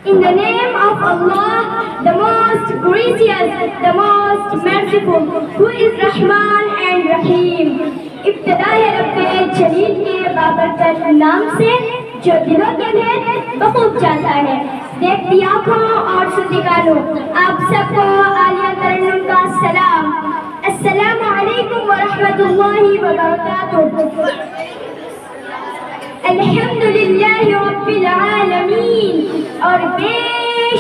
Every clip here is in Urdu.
In the name of Allah, the most gracious, the most merciful, who is Rahman and Rahim. ابتدا ہے رب جلیل کے بابرکت نام سے جو دلوں کے بھید بخوب جانتا ہے. دیکھتی آنکھوں اور سنتی کانوں آپ سب کو عالیہ ترنم کا سلام. السلام علیکم ورحمۃ اللہ وبرکاتہ. الحمدللہ رب العالمین. اور بے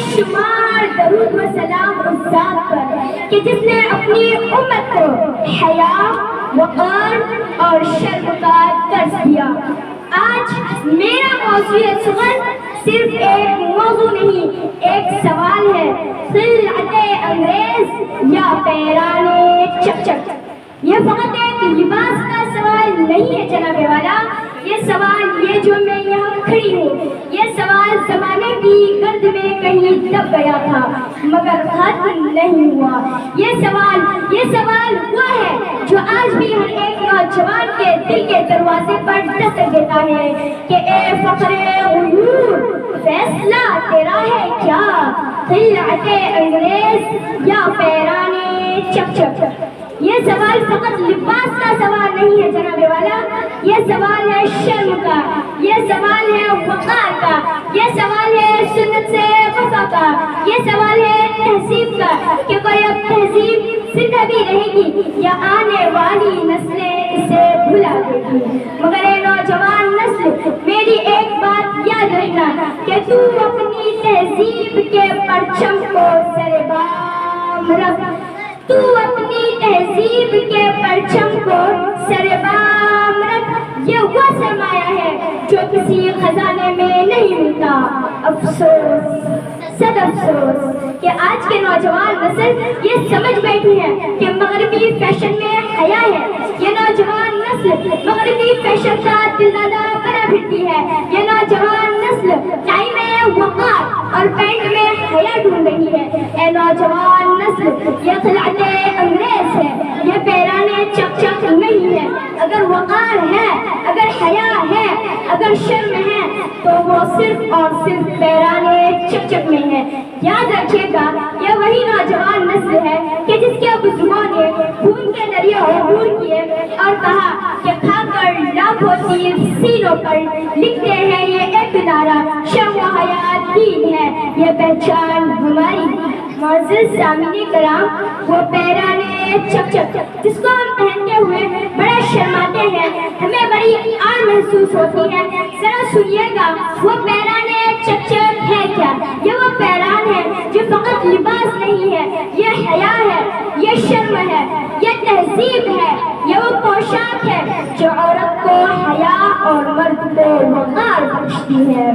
شمار درود و سلام اس ذات پر کہ جس نے اپنی امت کو حیا، وقار اور شرم کا درس دیا. آج میرا موضوع سخن صرف ایک موضوع نہیں، ایک سوال ہے. خلعت انگریز یا پیران چک چک. یہ فقط ایک لباس کا سوال نہیں ہے جناب والا. یہ سوال، یہ جو میں یہاں کھڑی ہوں، یہ سوال زمانے کی گرد میں کہیں دب گیا تھا مگر ختم نہیں ہوا. یہ سوال وہ ہے جو آج بھی ہر ایک نوجوان کے دل کے دروازے پر دستک دیتا ہے کہ اے فخر غیور، فیصلہ تیرا ہے کیا؟ خلعت انگریز یا پیران چک چک. یہ سوال فقط لباس کا سوال نہیں ہے جناب والا. یہ سوال ہے شرم کا، یہ سوال ہے وقار کا، یہ سوال ہے سنت سے وفا کا، یہ سوال ہے تہذیب کا کہ کوئی اب تہذیب زندہ بھی رہے گی یا آنے والی نسلیں اسے بھلا دے گی. مگر اے نوجوان نسل، میری ایک بات یاد رکھنا کہ تو اپنی تہذیب کے پرچم کو سربام رکھ. تو اپنی تہذیب کے پرچم کو سربام رکھ. یہ وہ سرمایہ ہے جو کسی خزانے میں نہیں ملتا. افسوس، صد افسوس کہ آج کے نوجوان نسل یہ سمجھ بیٹھی ہے کہ مغربی فیشن میں حیا ہے. یہ نوجوان نسل مغربی فیشن کا دلدادہ بنا پھرتی ہے. یہ نوجوان نسل ٹائی میں وقار اور پینٹ میں حیا ڈھونڈ رہی ہے. اے نوجوان نسل، یہ خلعت انگریز ہے، یہ پیران چک چک نہیں ہے. اگر وقار ہے، اگر حیا ہے، اگر شرم ہے تو وہ صرف اور صرف پیران چک چک میں ہے. یاد رکھیے گا، یہ وہی نوجوان نسل ہے کہ جس کے بزرگوں نے خون کے ذریعے عبور کیے اور کہا کہ کھا کر لاکھوں تیر سینوں پر لکھتے ہیں یہ ایک نعرہ، شرم و حیا دین ہے، یہ پہچان ہماری. معزز سامعین کرام، وہ پیران چک چک جس کو ہم پہنتے ہوئے بڑا شرماتے ہیں، ہمیں بڑی آڑ محسوس ہوتی ہے. ذرا سنیے گا، وہ پیران چک چک ہے کیا؟ یہ وہ پیران ہے جو فقط لباس نہیں ہے، یہ حیا ہے، یہ شرم ہے، یہ تہذیب ہے. یہ وہ پوشاک ہے جو عورت کو حیا اور مرد کو وقار بخشتی ہے.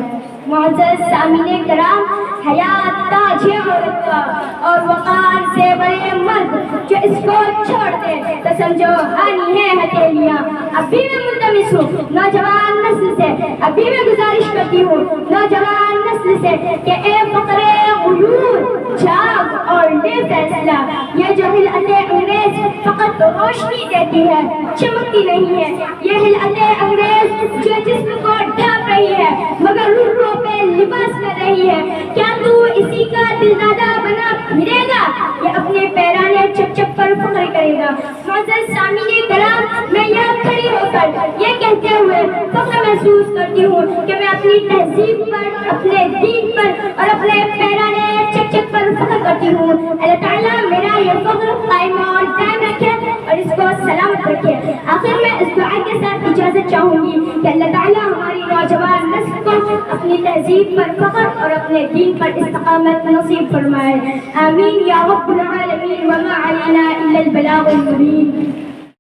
معزز سامعین کرام، حیا تاج ہے عورت کا اور وقار سے بڑے مرد جو اس کو چھوڑ دے تو سمجھو ہانی ہے ہتھیلیاں. ابھی میں ملتمس ہوں نوجوان نسل سے، ابھی میں گزارش کرتی ہوں نوجوان نسل سے کہ اے فخر غیور، جاگ اور لے فیصلہ. یہ جو خلعت انگریز فقط روشنی دیتی ہے، چمکتی نہیں ہے. یہ خلعت انگریز جو جسم کو ڈھانپ رہی ہے مگر روح پہ لباس کر رہی ہے. کیا تو اسی کا دلدادہ بنا پھرے گا یا اپنے پیران چک چک پر فخر کرے گا؟ معزز سامعین کرام، میں یہاں کھڑی ہو کر یہ کہتے ہوئے فخر محسوس کرتی ہوں کہ میں اپنی تہذیب پر، اپنے دین پر اور اپنے پیران چک چک پر فخر کرتی ہوں. اللہ تعالیٰ میرا یہ فخر قائم اور دائم رکھے اور اس کو سلامت رکھے. آخر میں اس دعا کے ساتھ اجازت چاہوں گی کہ اللہ تعالیٰ ہماری نوجوان نسل کو اپنی تہذیب پر فخر اور اپنے دین پر استقامت نصیب فرمائے. آمین یا رب العالمین. وما علینا الا البلاغ المبین.